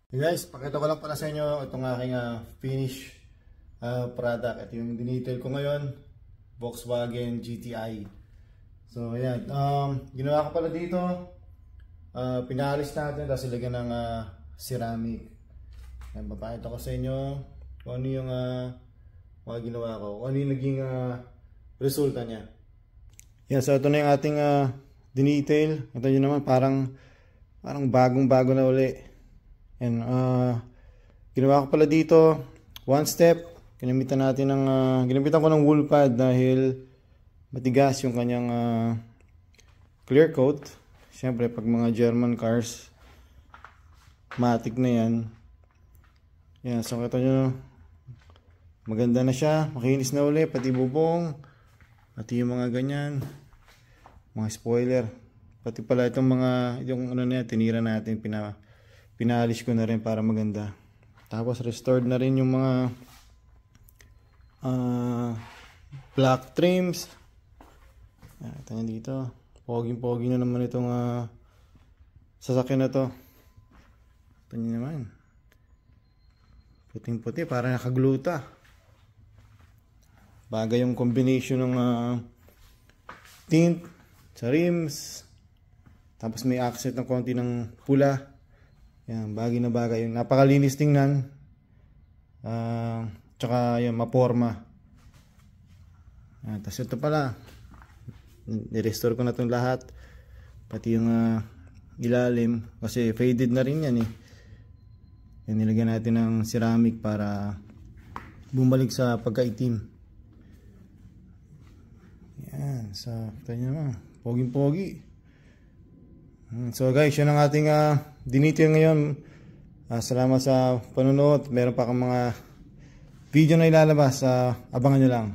Hey guys, pakita ko lang pala sa inyo itong aking finish product. Ito yung dinetail ko ngayon, Volkswagen GTI. So ayan, ginawa ko pala dito, pinalis natin tapos ilagyan ng ceramic. Ayan, papakita ko sa inyo kung ano yung mga ginawa ko, kung ano yung naging resulta niya. Yan, so ito na yung ating dinetail. Ito yun naman, parang bagong-bago na uli. And ginawa ko pala dito one step. Ginamitan ko ng wool pad dahil matigas yung kanyang clear coat. Siyempre pag mga German cars, matik na yan. Yan, so kita nyo, maganda na siya, makinis na uli, pati bubong, pati yung mga ganyan, mga spoiler, pati pala itong yung ano na yan, tinira natin, pinalis ko na rin para maganda. Tapos restored na rin yung mga black trims. Ito nyo dito, pogi na naman itong sasakyan na to. Ito nyo naman, puting puti, para nakagluta. Bagay yung combination ng tint sa rims, tapos may accent ng konti ng pula. Yan, bagay na bagay. Yung napakalinis tingnan. Tsaka yung maporma. Tapos ito pala, nirestore ko na itong lahat. Pati yung ilalim. Kasi faded na rin yan eh. Yan, nilagyan natin ng ceramic para bumalik sa pagkaitim. Yan, so ito nyo naman, poging-pogi. So guys, yun ang ating dinetail ngayon. Salamat sa panonood. Meron pa kang mga video na ilalabas. Abangan nyo lang.